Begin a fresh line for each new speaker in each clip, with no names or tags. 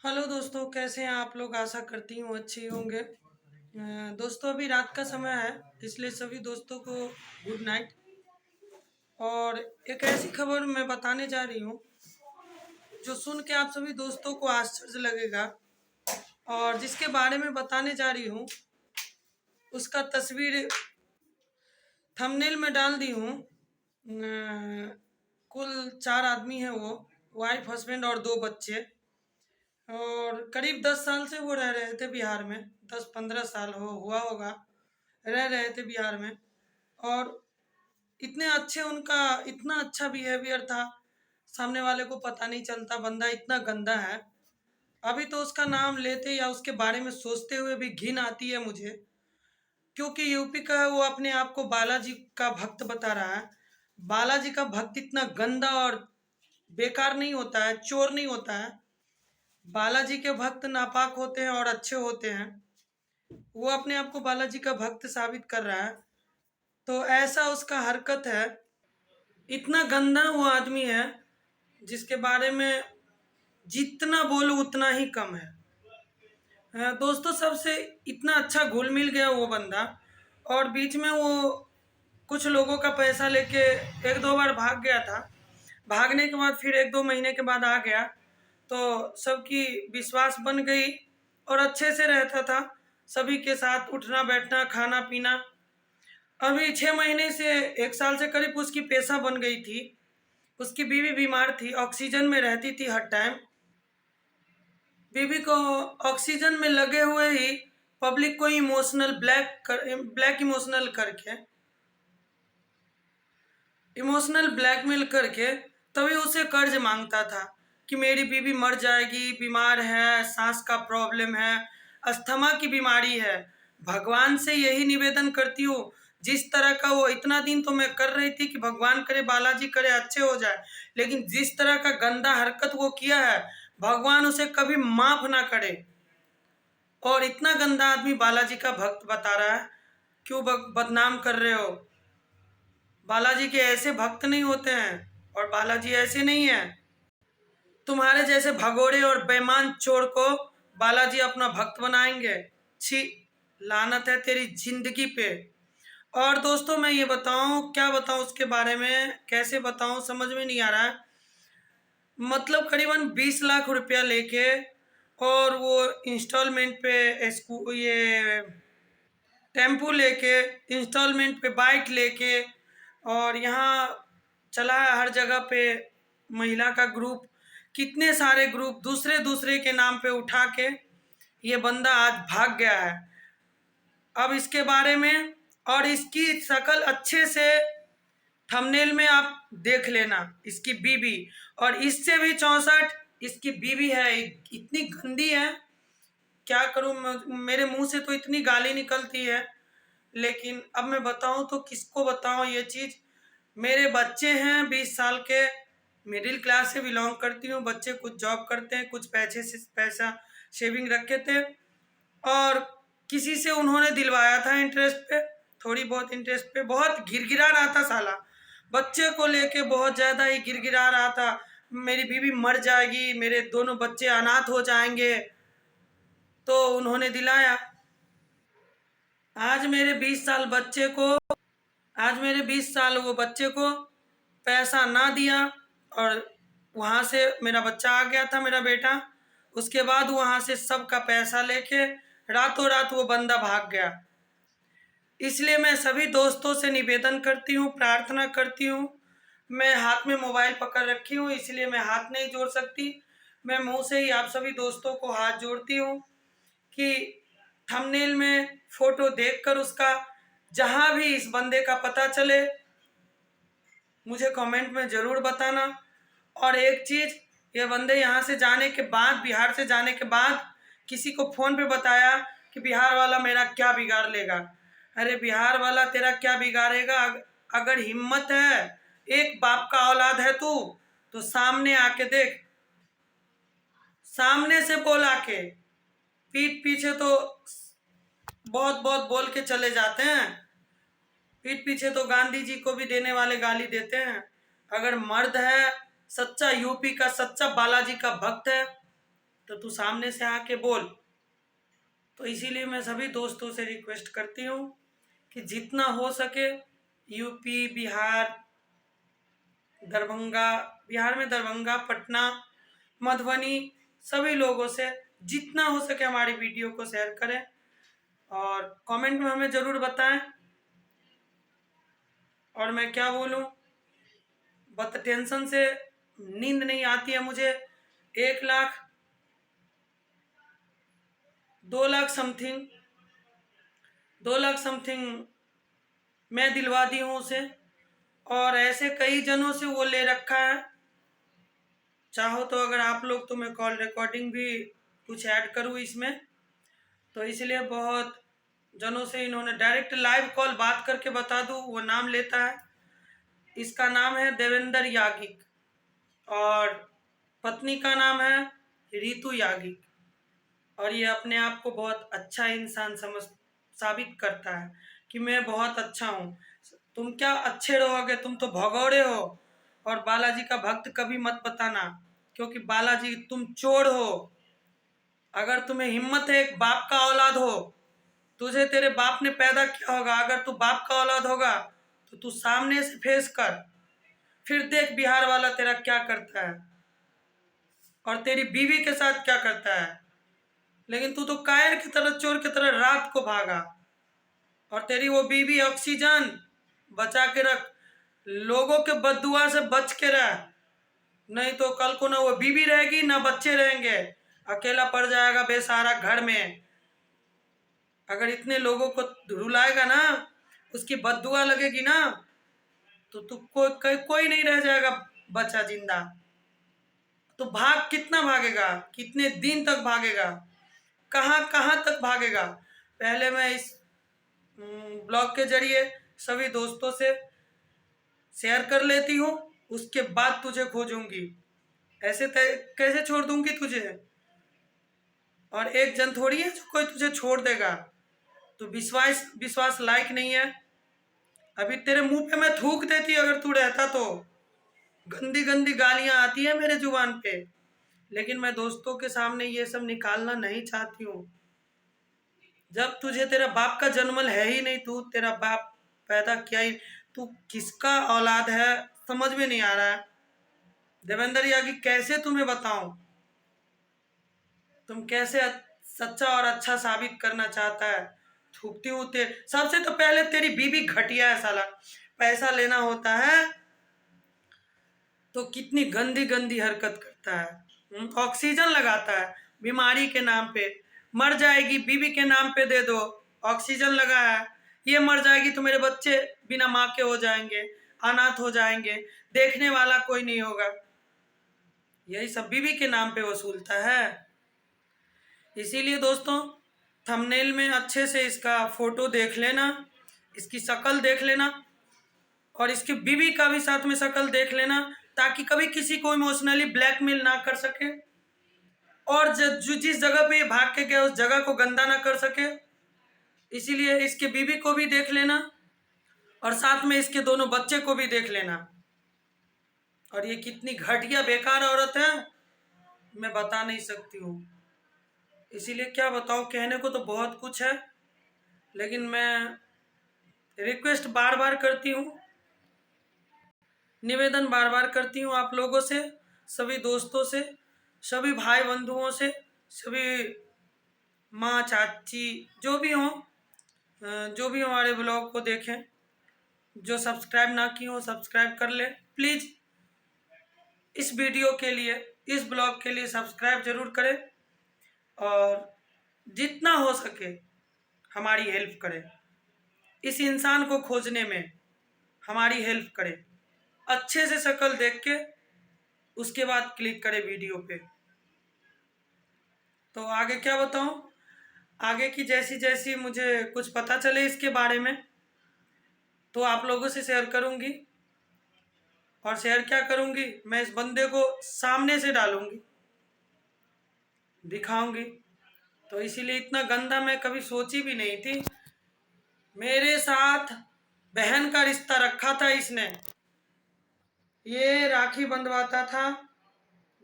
Hello दोस्तों, कैसे हैं आप लोग। आशा करती हूँ अच्छे ही होंगे। दोस्तों, अभी रात का समय है, इसलिए सभी दोस्तों को गुड नाइट। और एक ऐसी खबर मैं बताने जा रही हूँ जो सुन के आप सभी दोस्तों को आश्चर्य लगेगा, और जिसके बारे में बताने जा रही हूँ उसका तस्वीर थंबनेल में डाल दी हूँ। कुल 4 आदमी हैं, वो वाइफ, हस्बैंड और 2 बच्चे। और करीब 10 साल से वो रह रहे थे बिहार में। 10-15 साल हुआ होगा रह रहे थे बिहार में। और इतने अच्छे, उनका इतना अच्छा बिहेवियर था, सामने वाले को पता नहीं चलता बंदा इतना गंदा है। अभी तो उसका नाम लेते या उसके बारे में सोचते हुए भी घिन आती है मुझे, क्योंकि यूपी का है, वो अपने आप को बालाजी का भक्त बता रहा है। बालाजी का भक्त इतना गंदा और बेकार नहीं होता है, चोर नहीं होता है। बालाजी के भक्त नापाक होते हैं और अच्छे होते हैं। वो अपने आप को बालाजी का भक्त साबित कर रहा है, तो ऐसा उसका हरकत है। इतना गंदा वो आदमी है जिसके बारे में जितना बोलो उतना ही कम है। दोस्तों, सबसे इतना अच्छा घुल मिल गया वो बंदा, और बीच में वो कुछ लोगों का पैसा लेके 1-2 बार भाग गया था। भागने के बाद फिर 1-2 महीने के बाद आ गया, तो सबकी विश्वास बन गई और अच्छे से रहता था सभी के साथ, उठना बैठना खाना पीना। अभी 6 महीने से 1 साल से करीब उसकी पेशा बन गई थी। उसकी बीवी बीमार थी, ऑक्सीजन में रहती थी हर टाइम। बीवी को ऑक्सीजन में लगे हुए ही पब्लिक को ब्लैक इमोशनल ब्लैकमेल करके तभी उसे कर्ज मांगता था कि मेरी बीवी मर जाएगी, बीमार है, सांस का प्रॉब्लम है, अस्थमा की बीमारी है। भगवान से यही निवेदन करती हूँ, जिस तरह का वो इतना दिन तो मैं कर रही थी कि भगवान करे, बालाजी करे अच्छे हो जाए, लेकिन जिस तरह का गंदा हरकत वो किया है, भगवान उसे कभी माफ ना करे। और इतना गंदा आदमी बालाजी का भक्त बता रहा है, क्यों बदनाम कर रहे हो। बालाजी के ऐसे भक्त नहीं होते हैं, और बालाजी ऐसे नहीं है। तुम्हारे जैसे भगोड़े और बेईमान चोर को बालाजी अपना भक्त बनाएंगे। छी, लानत है तेरी जिंदगी पे। और दोस्तों, मैं ये बताऊं, क्या बताऊं उसके बारे में, कैसे बताऊं समझ में नहीं आ रहा है। मतलब करीबन 20 लाख रुपया लेके, और वो इंस्टॉलमेंट पे ये टेम्पू लेके, इंस्टॉलमेंट पे बाइक लेके, और यहाँ चला है हर जगह पे महिला का ग्रुप, कितने सारे ग्रुप दूसरे दूसरे के नाम पे उठा के ये बंदा आज भाग गया है। अब इसके बारे में और इसकी शक्ल अच्छे से थंबनेल में आप देख लेना, इसकी बीबी। और इससे भी 64 इसकी बीबी है, इतनी गंदी है, क्या करूं मेरे मुंह से तो इतनी गाली निकलती है, लेकिन अब मैं बताऊं तो किसको बताऊं ये चीज़। मेरे बच्चे हैं 20 साल के, मिडिल क्लास से बिलोंग करती हूँ। बच्चे कुछ जॉब करते हैं, कुछ पैसा सेविंग रखे थे, और किसी से उन्होंने दिलवाया था इंटरेस्ट पे, थोड़ी बहुत इंटरेस्ट पे। बहुत गिरगिरा रहा था साला, बच्चे को लेके बहुत ज़्यादा ही गिरगिरा रहा था। मेरी बीवी मर जाएगी, मेरे दोनों बच्चे अनाथ हो जाएंगे, तो उन्होंने दिलाया। आज मेरे 20 साल बच्चे को आज मेरे 20 साल वो बच्चे को पैसा ना दिया, और वहाँ से मेरा बच्चा आ गया था, मेरा बेटा। उसके बाद वहाँ से सबका पैसा लेके रातों रात वो बंदा भाग गया। इसलिए मैं सभी दोस्तों से निवेदन करती हूँ, प्रार्थना करती हूँ। मैं हाथ में मोबाइल पकड़ रखी हूँ, इसलिए मैं हाथ नहीं जोड़ सकती। मैं मुंह से ही आप सभी दोस्तों को हाथ जोड़ती हूँ कि थंबनेल में फोटो देखकर उसका जहाँ भी इस बंदे का पता चले, मुझे कमेंट में ज़रूर बताना। और एक चीज़, ये बंदे यहाँ से जाने के बाद, बिहार से जाने के बाद, किसी को फ़ोन पे बताया कि बिहार वाला मेरा क्या बिगाड़ लेगा। अरे बिहार वाला तेरा क्या बिगाड़ेगा? अगर हिम्मत है, एक बाप का औलाद है तू, तो सामने आके देख, सामने से बोल आके। पीठ पीछे तो बहुत बहुत बोल के चले जाते हैं, पीठ पीछे तो गांधी जी को भी देने वाले गाली देते हैं। अगर मर्द है, सच्चा यूपी का सच्चा बालाजी का भक्त है, तो तू सामने से आके बोल। तो इसीलिए मैं सभी दोस्तों से रिक्वेस्ट करती हूँ कि जितना हो सके यूपी, बिहार, दरभंगा, बिहार में दरभंगा, पटना, मधुबनी, सभी लोगों से जितना हो सके हमारी वीडियो को शेयर करें और कमेंट में हमें ज़रूर बताएं। और मैं क्या बोलूं, बस टेंशन से नींद नहीं आती है मुझे। 1 लाख 2 लाख समथिंग 2 लाख समथिंग मैं दिलवा दी हूँ उसे, और ऐसे कई जनों से वो ले रखा है। चाहो तो अगर आप लोग, तो मैं कॉल रिकॉर्डिंग भी कुछ ऐड करूँ इसमें। तो इसलिए बहुत जनों से इन्होंने डायरेक्ट लाइव कॉल बात करके बता दूँ, वो नाम लेता है। इसका नाम है देवेंद्र यागिक और पत्नी का नाम है रितु यागिक। और ये अपने आप को बहुत अच्छा इंसान समझ साबित करता है कि मैं बहुत अच्छा हूँ। तुम क्या अच्छे रहोगे, तुम तो भगौड़े हो। और बालाजी का भक्त कभी मत बताना, क्योंकि बालाजी तुम चोर हो। अगर तुम्हें हिम्मत है, एक बाप का औलाद हो, तुझे तेरे बाप ने पैदा किया होगा, अगर तू बाप का औलाद होगा तो तू सामने से फेस कर, फिर देख बिहार वाला तेरा क्या करता है और तेरी बीवी के साथ क्या करता है। लेकिन तू तो कायर की तरह, चोर की तरह रात को भागा। और तेरी वो बीवी ऑक्सीजन बचा के रख, लोगों के बददुआ से बच के रह, नहीं तो कल को ना वो बीवी रहेगी ना बच्चे रहेंगे, अकेला पड़ जाएगा बेसहारा घर में। अगर इतने लोगों को रुलाएगा ना, उसकी बददुआ लगेगी ना, तो तू कोई नहीं रह जाएगा बचा जिंदा। तो भाग, कितना भागेगा, कितने दिन तक भागेगा, कहाँ कहाँ तक भागेगा। पहले मैं इस ब्लॉग के जरिए सभी दोस्तों से शेयर कर लेती हूँ, उसके बाद तुझे खोजूंगी। ऐसे कैसे छोड़ दूंगी तुझे, और एक जन थोड़ी है जो कोई तुझे छोड़ देगा। तो विश्वास विश्वास लायक नहीं है। अभी तेरे मुंह पे मैं थूक देती अगर तू रहता तो। गंदी गंदी गालियां आती है मेरे जुबान पे, लेकिन मैं दोस्तों के सामने ये सब निकालना नहीं चाहती हूँ। जब तुझे तेरा बाप का जन्मल है ही नहीं, तू तेरा बाप पैदा किया ही, तू किसका औलाद है समझ में नहीं आ रहा है। देवेंद्र यागी कैसे तुम्हें बताऊं, तुम कैसे सच्चा और अच्छा साबित करना चाहता है। थूकती हूँ सबसे तो पहले तेरी बीबी घटिया है साला। पैसा लेना होता है तो कितनी गंदी गंदी हरकत करता है। ऑक्सीजन लगाता है बीमारी के नाम पे, मर जाएगी बीबी के नाम पे दे दो। ऑक्सीजन लगा है, ये मर जाएगी तो मेरे बच्चे बिना माँ के हो जाएंगे, अनाथ हो जाएंगे, देखने वाला कोई नहीं होगा। यही सब बीबी के नाम पे वसूलता है। इसीलिए दोस्तों, थंबनेल में अच्छे से इसका फोटो देख लेना, इसकी शक्ल देख लेना, और इसकी बीवी का भी साथ में शक्ल देख लेना, ताकि कभी किसी को इमोशनली ब्लैकमेल ना कर सके, और जिस जगह पे ये भाग के गया उस जगह को गंदा ना कर सके। इसीलिए इसके बीवी को भी देख लेना और साथ में इसके दोनों बच्चे को भी देख लेना। और ये कितनी घटिया बेकार औरत है मैं बता नहीं सकती हूँ। इसीलिए क्या बताऊँ, कहने को तो बहुत कुछ है, लेकिन मैं रिक्वेस्ट बार बार करती हूँ, निवेदन बार बार करती हूँ आप लोगों से, सभी दोस्तों से, सभी भाई बंधुओं से, सभी माँ चाची जो भी हों, जो भी हमारे ब्लॉग को देखें, जो सब्सक्राइब ना की हो सब्सक्राइब कर ले प्लीज़। इस वीडियो के लिए, इस ब्लॉग के लिए सब्सक्राइब जरूर करें, और जितना हो सके हमारी हेल्प करें, इस इंसान को खोजने में हमारी हेल्प करें। अच्छे से शक्ल देख के उसके बाद क्लिक करें वीडियो पे। तो आगे क्या बताऊं, आगे की जैसी जैसी मुझे कुछ पता चले इसके बारे में तो आप लोगों से शेयर करूंगी। और शेयर क्या करूंगी, मैं इस बंदे को सामने से डालूंगी, दिखाऊंगी। तो इसीलिए इतना गंदा मैं कभी सोची भी नहीं थी। मेरे साथ बहन का रिश्ता रखा था इसने, ये राखी बंधवाता था,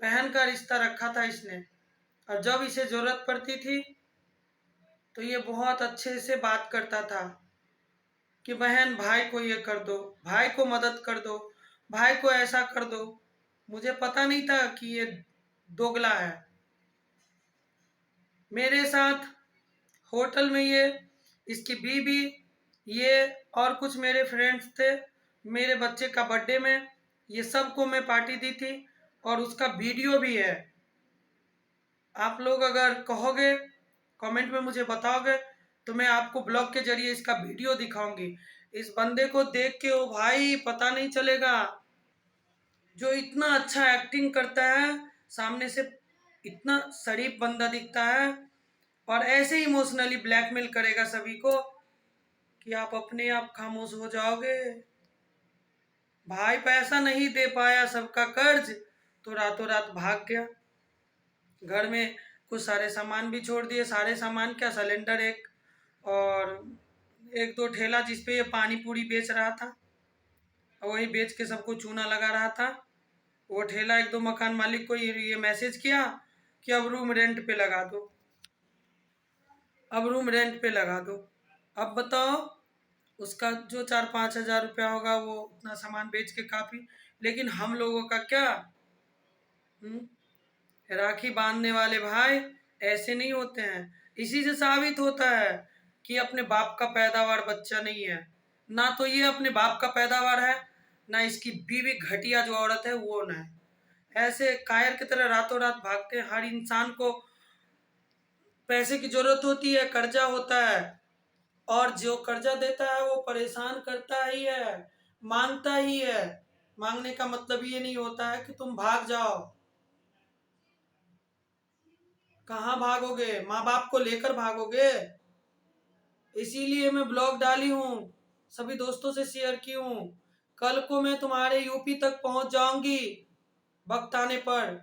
बहन का रिश्ता रखा था इसने, और जब इसे ज़रूरत पड़ती थी तो ये बहुत अच्छे से बात करता था कि बहन भाई को ये कर दो, भाई को मदद कर दो, भाई को ऐसा कर दो। मुझे पता नहीं था कि ये दोगला है। मेरे साथ होटल में ये, इसकी बीवी, ये और कुछ मेरे फ्रेंड्स थे। मेरे बच्चे का बर्थडे में ये सबको मैं पार्टी दी थी और उसका वीडियो भी है। आप लोग अगर कहोगे, कमेंट में मुझे बताओगे, तो मैं आपको ब्लॉग के जरिए इसका वीडियो दिखाऊंगी। इस बंदे को देख के ओ भाई पता नहीं चलेगा, जो इतना अच्छा एक्टिंग करता है, सामने से इतना शरीफ बंदा दिखता है और ऐसे इमोशनली ब्लैकमेल करेगा सभी को कि आप अपने आप खामोश हो जाओगे। भाई पैसा नहीं दे पाया सबका कर्ज, तो रातों रात भाग गया। घर में कुछ सारे सामान भी छोड़ दिए, सारे सामान क्या, सिलेंडर एक और एक दो ठेला जिसपे ये पानी पूरी बेच रहा था, वही बेच के सबको चूना लगा रहा था। वो ठेला एक दो मकान मालिक को ये मैसेज किया कि अब रूम रेंट पे लगा दो, अब रूम रेंट पे लगा दो। अब बताओ, उसका जो 4-5 हज़ार रुपया होगा वो उतना सामान बेच के काफ़ी, लेकिन हम लोगों का क्या। राखी बांधने वाले भाई ऐसे नहीं होते हैं। इसी से साबित होता है कि अपने बाप का पैदावार बच्चा नहीं है। ना तो ये अपने बाप का पैदावार है, ना इसकी बीवी घटिया जो औरत है वो ना है। ऐसे कायर की तरह रातों रात भागते हैं। हर इंसान को पैसे की जरूरत होती है, कर्जा होता है, और जो कर्जा देता है वो परेशान करता ही है, मांगता ही है। मांगने का मतलब ये नहीं होता है कि तुम भाग जाओ। कहाँ भागोगे, माँ बाप को लेकर भागोगे। इसीलिए मैं ब्लॉग डाली हूँ, सभी दोस्तों से शेयर की हूँ। कल को मैं तुम्हारे यूपी तक पहुंच जाऊंगी वक्त आने पर।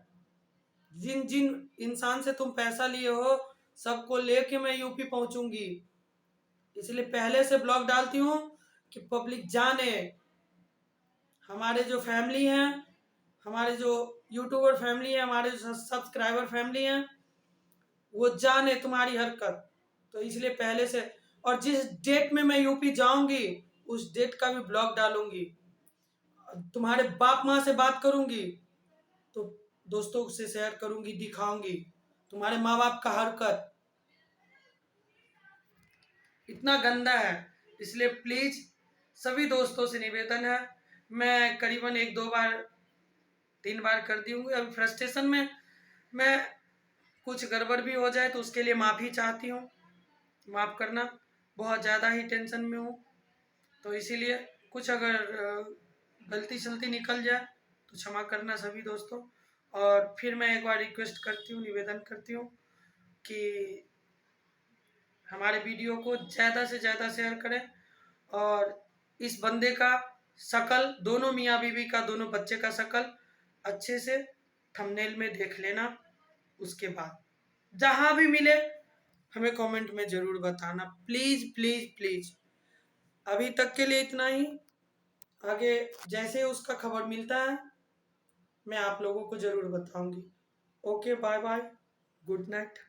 जिन जिन इंसान से तुम पैसा लिए हो सबको लेके मैं यूपी पहुंचूंगी। इसलिए पहले से ब्लॉग डालती हूँ कि पब्लिक जाने, हमारे जो फैमिली हैं, हमारे जो यूट्यूबर फैमिली है, हमारे जो सब्सक्राइबर फैमिली हैं, वो जाने तुम्हारी हरकत। तो इसलिए पहले से, और जिस डेट में मैं यूपी जाऊंगी उस डेट का भी ब्लॉग डालूंगी। तुम्हारे बाप माँ से बात करूंगी तो दोस्तों से शेयर करूंगी, दिखाऊंगी तुम्हारे माँ बाप का हरकत इतना गंदा है। इसलिए प्लीज सभी दोस्तों से निवेदन है, मैं करीबन 1-2 बार 3 बार कर दी हूँ। अभी फ्रस्ट्रेशन में मैं कुछ गड़बड़ भी हो जाए तो उसके लिए माफ़ी चाहती हूँ, माफ़ करना। बहुत ज़्यादा ही टेंशन में हूँ, तो इसीलिए कुछ अगर गलती शलती निकल जाए तो क्षमा करना सभी दोस्तों। और फिर मैं एक बार रिक्वेस्ट करती हूँ, निवेदन करती हूँ कि हमारे वीडियो को ज़्यादा से ज़्यादा शेयर करें और इस बंदे का शकल, दोनों मियाँ बीवी का, दोनों बच्चे का शकल अच्छे से थंबनेल में देख लेना। उसके बाद जहाँ भी मिले हमें कमेंट में ज़रूर बताना, प्लीज़ प्लीज़ प्लीज़। अभी तक के लिए इतना ही। आगे जैसे उसका खबर मिलता है मैं आप लोगों को ज़रूर बताऊंगी। Okay, bye bye, good night.